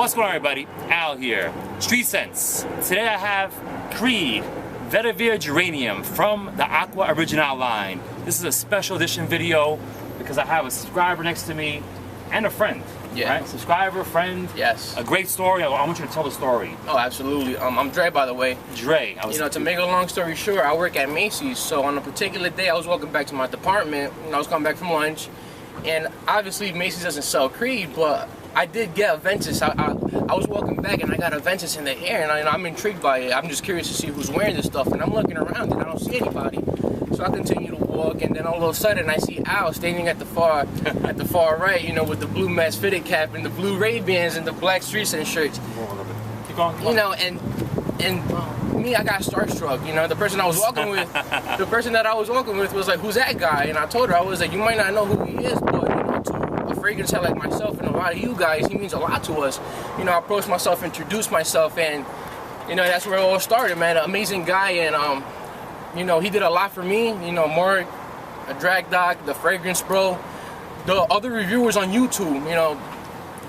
What's going on, everybody? Al here, Street Sense. Today I have Creed Vetiver Geranium from the Aqua Original line. This is a special edition video because I have a subscriber next to me and a friend. Yeah. Right? Subscriber, friend. Yes. A great story. I want you to tell the story. Oh, absolutely. I'm Dre, by the way. Dre. To make a long story short, I work at Macy's. So on a particular day, I was walking back to my department, and I was coming back from lunch. And obviously, Macy's doesn't sell Creed, but I did get a Ventus. I was walking back, and I got a Ventus in the air, and I'm intrigued by it. I'm just curious to see who's wearing this stuff, and I'm looking around, and I don't see anybody. So I continue to walk, and then all of a sudden, I see Al standing at the far right, you know, with the blue mesh fitted cap and the blue Ray-Bans and the black Street Sense shirts. Keep going. You know, and me, I got starstruck. You know, the person I was walking with, was like, "Who's that guy?" And I told her, I was like, "You might not know who he is, but you know, to a fragrance head like myself and a lot of you guys, he means a lot to us." You know, I approached myself, introduced myself, and you know, that's where it all started, man. An amazing guy, and you know, he did a lot for me. You know, Mark, a drag doc, the fragrance bro, the other reviewers on YouTube. You know,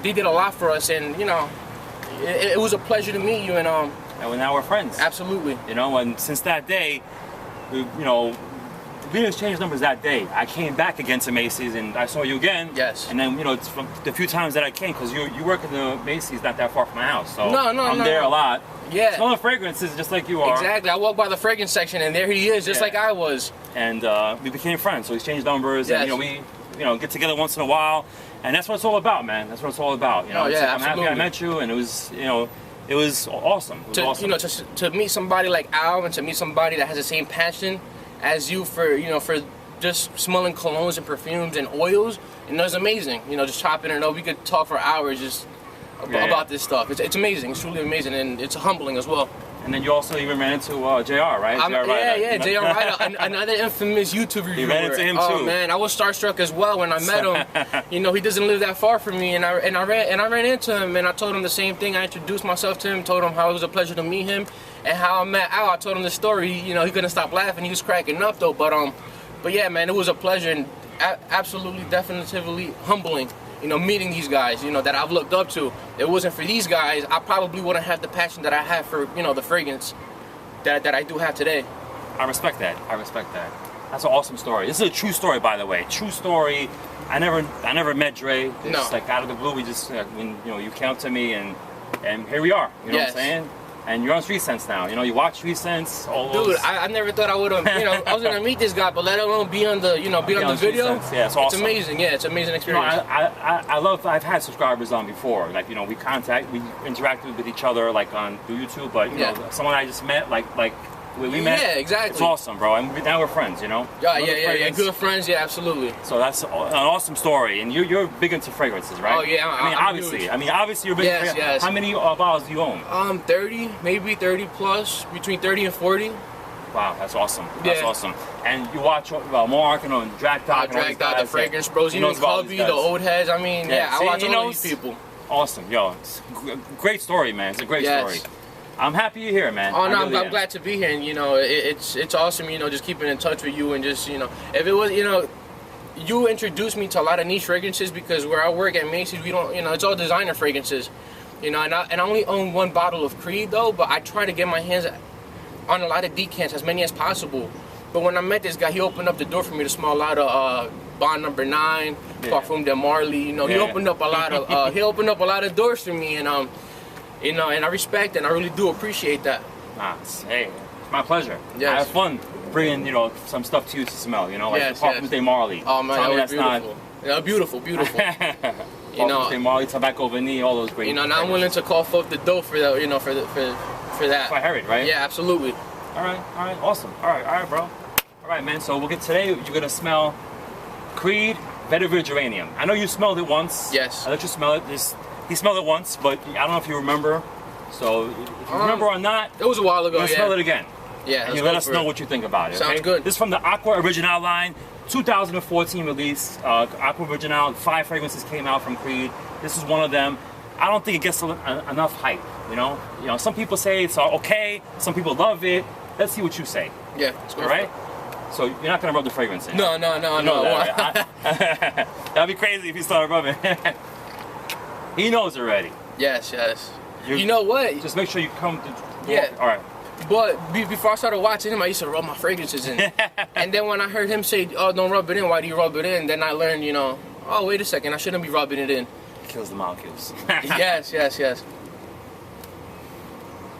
they did a lot for us, and you know, it was a pleasure to meet you, and now we're friends. Absolutely. You know, and since that day, we exchanged numbers that day. I came back again to Macy's, and I saw you again. Yes. And then, you know, it's from the few times that I came, because you work in the Macy's not that far from my house, so I'm there a lot. Yeah. Smelling fragrances just like you are. Exactly. I walked by the fragrance section, and there he is, just like I was. And we became friends, so we exchanged numbers, yes. and we get together once in a while, and that's what it's all about, man. That's what it's all about. You know, yeah, I'm happy I met you, and it was, you know, it was awesome. It was awesome. You know, to meet somebody like Al, and to meet somebody that has the same passion as you for just smelling colognes and perfumes and oils, and it was amazing. You know, just chopping it up. We could talk for hours just about this stuff. It's amazing. It's truly amazing, and it's humbling as well. And then you also even ran into JR, right? JR Ryder, another infamous YouTube reviewer. You ran into him too. Oh man, I was starstruck as well when I met him. You know, he doesn't live that far from me, and I ran into him, and I told him the same thing. I introduced myself to him, told him how it was a pleasure to meet him, and how I met Al. I told him the story. You know, he couldn't stop laughing. He was cracking up though. But yeah, man, it was a pleasure, and absolutely, definitively humbling. You know, meeting these guys, you know, that I've looked up to. If it wasn't for these guys, I probably wouldn't have the passion that I have for, you know, the fragrance that I do have today. I respect that. I respect that. That's an awesome story. This is a true story, by the way. True story. I never met Dre. It's like out of the blue. We just, when you came up to me, and here we are. You know what I'm saying? And you're on Street Sense now. You know, you watch Street Sense. Dude, I never thought I would have. You know, I was gonna meet this guy, but let alone be on the, be on the video. Yeah, it's awesome. It's amazing. Yeah, it's an amazing experience. You know, I love. I've had subscribers on before. Like, you know, we interacted with each other like on through YouTube. But you know, someone I just met, like we met. Yeah, exactly. It's awesome, bro. And now we're friends. You know. Yeah. Good friends. Yeah, absolutely. So that's an awesome story. And you're big into fragrances, right? Oh yeah. I mean, obviously you're big. Yes. How many bottles do you own? 30, maybe 30 plus, between 30 and 40. Wow, that's awesome. That's awesome. And you watch Mark and Drag Doc, the fragrance bros, even Cubby, the old heads. I mean, I watch all these people. Awesome, yo. It's a great story, man. It's a great story. I'm happy you're here, man. Oh no, I'm glad to be here, and you know, it's awesome. You know, just keeping in touch with you, and just if it was, you introduced me to a lot of niche fragrances, because where I work at Macy's, we don't, it's all designer fragrances, and I only own one bottle of Creed though, but I try to get my hands on a lot of decants, as many as possible. But when I met this guy, he opened up the door for me to smell a lot of Bond Number 9, Parfum de Marly. You know, he opened up a lot of doors for me, and and I respect and I really do appreciate that. Hey, it's my pleasure. Yes. I have fun bringing, some stuff to you to smell, like the Parfum de Marly. Oh man, that was beautiful. Beautiful. Parfum de Marly, Tobacco Vanille, all those great. Now I'm willing to cough up the dough for that, for that. For Herod, right? Yeah, absolutely. All right, awesome. All right, bro. All right, man. So today you're gonna smell Creed Vetiver Geranium. I know you smelled it once. Yes. I let you smell it. He smelled it once, but I don't know if you remember. So if you remember or not, it was a while ago. Smell it again. Yeah. And you let us know what you think about it. Sounds good. This is from the Aqua Original line, 2014 release. Aqua Original, 5 fragrances came out from Creed. This is one of them. I don't think it gets enough hype. You know, some people say it's okay. Some people love it. Let's see what you say. Yeah. Let's go. All right. So you're not gonna rub the fragrance in. No. That, right? That'd be crazy if you started rubbing. He knows already. Yes, yes. You know what? Just make sure you come to... Yeah. All right. But before I started watching him, I used to rub my fragrances in. And then when I heard him say, oh, don't rub it in, why do you rub it in? Then I learned, you know, oh, wait a second, I shouldn't be rubbing it in. It kills the molecules. Yes, yes, yes.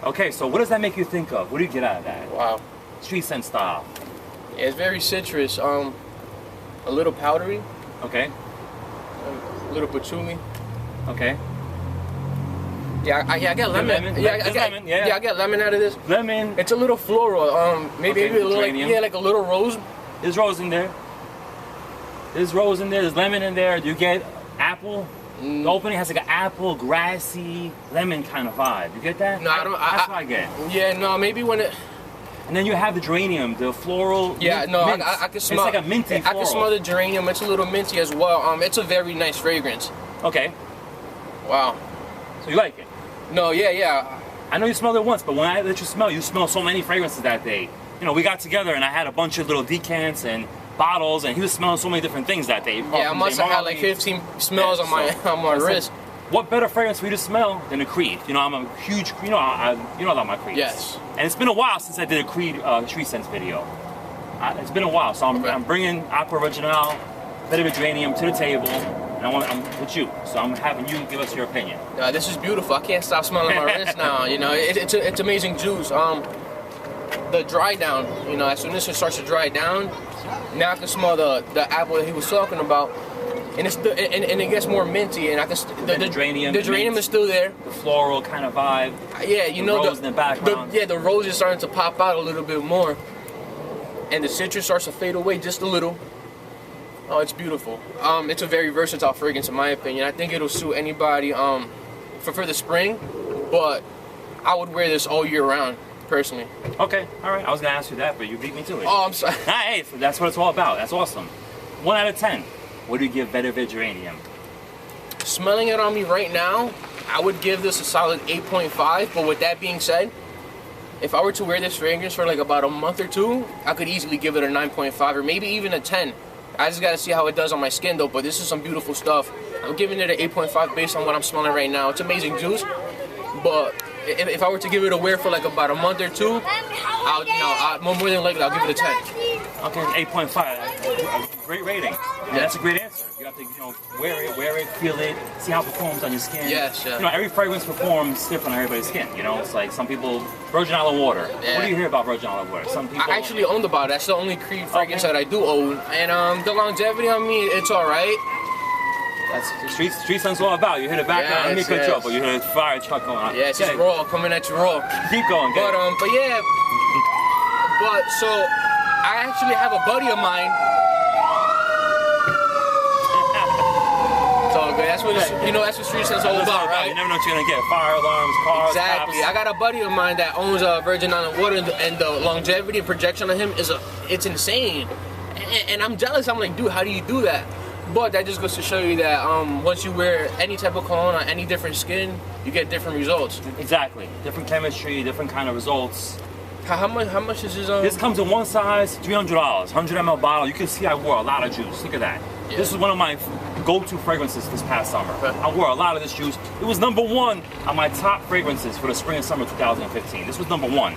Okay, so what does that make you think of? What do you get out of that? Wow. Street scent style. Yeah, it's very citrus. A little powdery. Okay. A little patchouli. Okay. Yeah, I get lemon. Lemon. Yeah, Lemon. Yeah. Yeah, I get lemon out of this. Lemon. It's a little floral. Maybe a little like a little rose. There's rose in there. There's rose in there. There's lemon in there. You get apple. The opening has like an apple, grassy, lemon kind of vibe. You get that? No, I don't. That's what I get. Yeah, no, maybe when it. And then you have the geranium, the floral. Yeah, no, I can smell. It's like a minty floral. I can smell the geranium. It's a little minty as well. It's a very nice fragrance. Okay. Wow. So you like it? No, yeah. I know you smelled it once, but when I let you smell so many fragrances that day. You know, we got together and I had a bunch of little decants and bottles, and he was smelling so many different things that day. Yeah, I must have had like 15 smells on my wrist. What better fragrance for you to smell than a Creed? You know, I'm a huge, you know I love my Creeds. Yes. And it's been a while since I did a Creed Street Scents video. It's been a while, so I'm bringing Aqua Original, Vetiver Geranium to the table, and I'm with you. So I'm having you give us your opinion. This is beautiful. I can't stop smelling my wrist now. You know, it's amazing juice. The dry down. You know, as soon as it starts to dry down, now I can smell the apple that he was talking about. And it gets more minty, and I can the geranium is still there. The floral kind of vibe. Yeah, you know, rose in the background. The rose is starting to pop out a little bit more, and the citrus starts to fade away just a little. Oh, it's beautiful. It's a very versatile fragrance in my opinion. I think it'll suit anybody for the spring, but I would wear this all year round personally. Okay, all right. I was gonna ask you that, but you beat me to it. Oh, I'm sorry. Hey, so that's what it's all about. That's awesome. 1 out of 10. What do you give Vetiver Geranium? Smelling it on me right now, I would give this a solid 8.5. But with that being said, if I were to wear this fragrance for like about a month or two, I could easily give it a 9.5 or maybe even a 10. I just gotta see how it does on my skin though, but this is some beautiful stuff. I'm giving it an 8.5 based on what I'm smelling right now. It's amazing juice, but if I were to give it a wear for like about a month or two, more than likely I'll give it a 10. Okay, 8.5. Great rating. Yeah, that's a great answer. You have to, wear it, feel it, see how it performs on your skin. Yes, yeah. You know, every fragrance performs different on everybody's skin. You know, it's like some people, virgin olive water. Yeah. What do you hear about virgin olive water? Some people. I actually own the bottle. That's the only Creed fragrance that I do own. And the longevity on me, it's all right. That's Street Scents all about. You hit it back on. Let me cut you up, but you hit a fire truck going on. Yes, it's raw, coming at you raw. Keep going, but yeah. But so I actually have a buddy of mine. It's all good. That's what that's what Street Scents all about, right? You never know what you're gonna get. Fire alarms, cars. Exactly. Cops. I got a buddy of mine that owns Virgin Island Water, and the longevity and projection on him it's insane. And I'm jealous. I'm like, dude, how do you do that? But that just goes to show you that once you wear any type of cologne on any different skin, you get different results. Exactly. Different chemistry, different kind of results. How much is this? This comes in one size, $300, 100 ml bottle. You can see I wore a lot of juice. Look at that. Yeah. This is one of my go-to fragrances this past summer. Okay. I wore a lot of this juice. It was #1 on my top fragrances for the spring and summer 2015. This was #1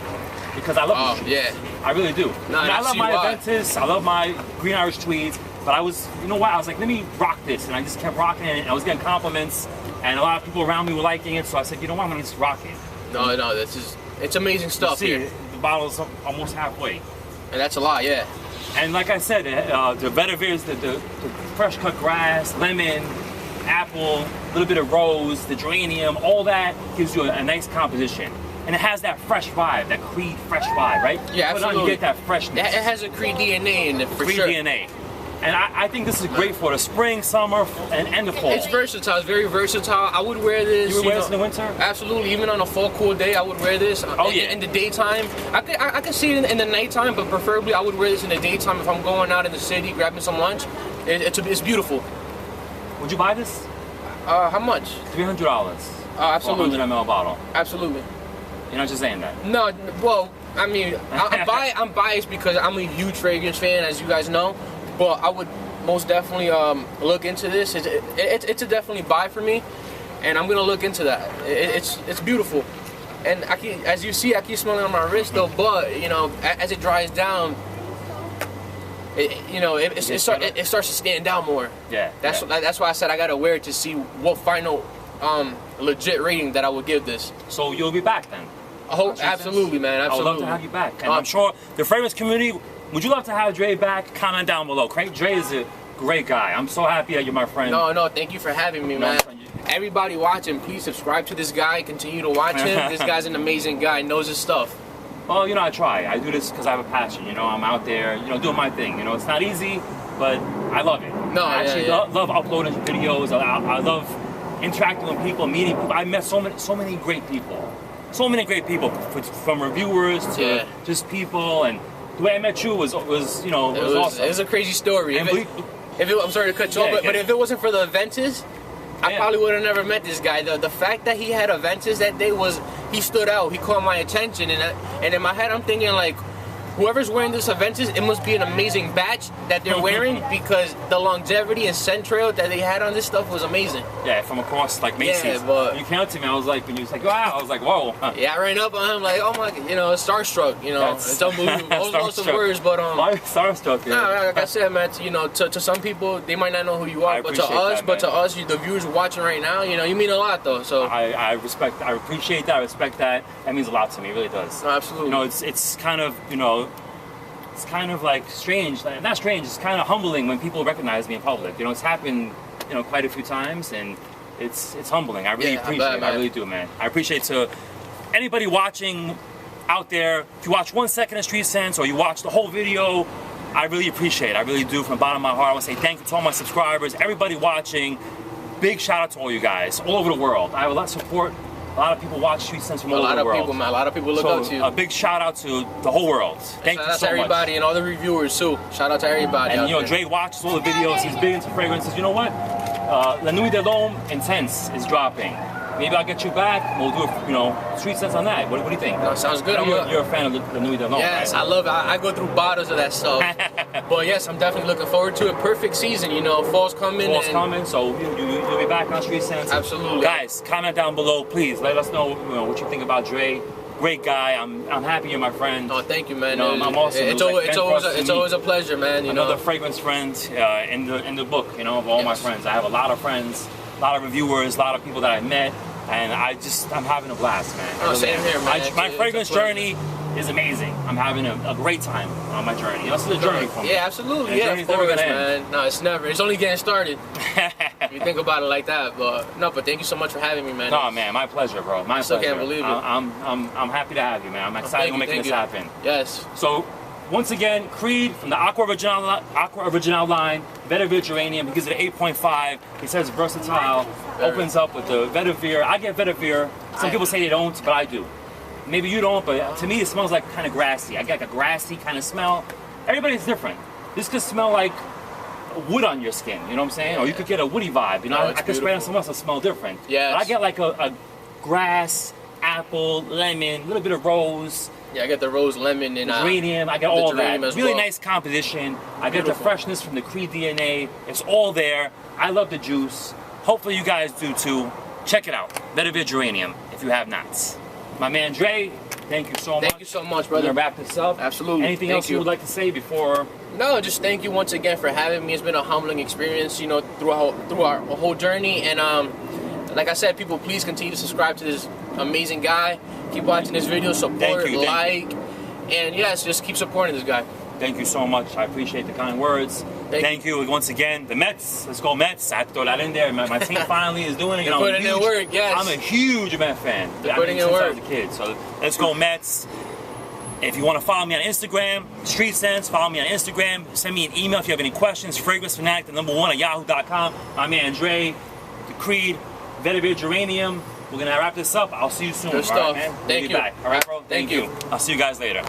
because I love this juice. Yeah. I really do. No, I love my Aventus. I love my Green Irish Tweeds. But I was, you know what? I was like, let me rock this, and I just kept rocking it. And I was getting compliments, and a lot of people around me were liking it. So I said, you know what? I'm gonna just rock it. No, it's amazing stuff. See, here. The bottle's almost halfway. And that's a lot, yeah. And like I said, the Vetivers, the fresh cut grass, lemon, apple, a little bit of rose, the geranium, all that gives you a nice composition. And it has that fresh vibe, that Creed fresh vibe, right? Yeah, absolutely. You get that freshness. It has a Creed DNA in it, for Creed sure. DNA. And I think this is great for the spring, summer, and the fall. It's versatile. It's very versatile. I would wear this. You would wear this in the winter? Absolutely. Even on a fall, cool day, I would wear this. In the daytime. I could see it in the nighttime, but preferably I would wear this in the daytime if I'm going out in the city, grabbing some lunch. It's beautiful. Would you buy this? How much? $300. Absolutely. 100 ml bottle. Absolutely. You're not just saying that? No. Well, I mean, I'm biased because I'm a huge fragrance fan, as you guys know. But I would most definitely look into this. It's a definitely buy for me. and I'm gonna look into that. It's beautiful, and as you see, I keep smelling on my wrist though. But you know, as it dries down, it starts to stand out more. Yeah. That's why I said I gotta wear it to see what final legit rating that I would give this. So you'll be back then? I hope, absolutely, man. Absolutely. I would love to have you back, and I'm sure the fragrance community. Would you love to have Dre back? Comment down below. Dre is a great guy. I'm so happy that you're my friend. No, thank you for having me, man. Everybody watching, please subscribe to this guy. Continue to watch him. This guy's an amazing guy. Knows his stuff. Well, I try. I do this because I have a passion. I'm out there, doing my thing. It's not easy, but I love it. No, I actually love uploading videos. I love interacting with people, meeting people. I met so many great people. So many great people, from reviewers to just people, and the way I met you was awesome. It was a crazy story. I'm sorry to cut you off, but if it wasn't for the Aventus, I probably would have never met this guy. The fact that he had Aventus that day he stood out. He caught my attention, and in my head I'm thinking like, whoever's wearing this Aventus, it must be an amazing batch that they're wearing, because the longevity and scent trail that they had on this stuff was amazing. Yeah, from across like Macy's. Yeah, but you came up to me, I was like, when you was like, wow, I was like, whoa. Yeah, I ran up on him like, oh my, starstruck. It's unbelievable. I was lost of words, but starstruck. Yeah. Nah, like I said, man, to some people they might not know who you are, but to us, the viewers watching right now, you mean a lot though. So I appreciate that. I respect that. That means a lot to me. It really does. No, absolutely. It's kind of it's kind of like strange, not strange, it's kind of humbling when people recognize me in public. It's happened, quite a few times, and it's humbling. I really appreciate it. I really do, man. I appreciate to anybody watching out there. If you watch 1 second of Street Scents or you watch the whole video, I really appreciate it. I really do, from the bottom of my heart. I want to say thank you to all my subscribers, everybody watching. Big shout out to all you guys all over the world. I have a lot of support. A lot of people watch Street Scents from all over the world. A lot of people look up to you. A big shout out to the whole world. Thank you so much. Shout out to everybody and all the reviewers too. Shout out to everybody. And Dre watches all the videos. He's big into fragrances. You know what? La Nuit de l'Homme Intense is dropping. Maybe I'll get you back. We'll do Street Scents on that. What do you think? No, sounds good. You're a fan of La Nuit de l'Homme. Yes, right? I love it. I go through bottles of that stuff. But yes, I'm definitely looking forward to it. Perfect season, fall's coming. Fall's coming, so you'll be back on Street Scents. Absolutely. Guys, comment down below, please. Let us know, what you think about Dre. Great guy. I'm happy you're my friend. Oh, thank you, man. I'm also. It's always a pleasure, man. Another fragrance friend in the book. Of all my friends. I have a lot of friends, a lot of reviewers, a lot of people that I met. And I'm having a blast, man. Oh, same here, man. My fragrance journey is amazing. I'm having a great time on my journey. This is a journey for me. Yeah, absolutely. And yeah, journey's never gonna man. end. No, it's never. It's only getting started. You think about it like that, but thank you so much for having me, man. No, man, my pleasure, bro. My pleasure. I can't believe it. I'm happy to have you, man. I'm excited to making this happen. Yes. So, once again, Creed from the Aqua Original line, Vetiver Geranium. He gives it an 8.5. He says versatile. Opens up with the Vetiver. I get Vetiver. Some people say they don't, but I do. Maybe you don't, but to me it smells like kind of grassy. I get like a grassy kind of smell. Everybody's different. This could smell like wood on your skin, you know what I'm saying? Or you could get a woody vibe. I could spray on someone else and smell different. Yes. But I get like a grass, apple, lemon, a little bit of rose. Yeah, I get the rose, lemon, and geranium. I get all that. Really well. Nice composition. I get the freshness from the Creed DNA. It's all there. I love the juice. Hopefully you guys do too. Check it out. Vetiver Geranium, if you have not. My man Dre, thank you so much. Thank you so much, brother. We're gonna wrap this up. Absolutely. Anything else you would like to say before? No, just thank you once again for having me. It's been a humbling experience, through our whole journey. And like I said, people, please continue to subscribe to this amazing guy. Keep watching this video, support, and yes, just keep supporting this guy. Thank you so much. I appreciate the kind words. Thank you once again. The Mets. Let's go Mets. I have to throw that in there. My team finally is doing it. They're putting in work, yes. I'm a huge Met fan. Putting in work. Since I was a kid. So let's go Mets. If you want to follow me on Instagram, Street Scents, follow me on Instagram. Send me an email if you have any questions. FragranceFanatic, #1 at yahoo.com. My man Dre, the Creed, Vetiver Geranium. We're going to wrap this up. I'll see you soon. Good stuff. All right, man? Thank you. Back. All right, bro? Thank you. I'll see you guys later.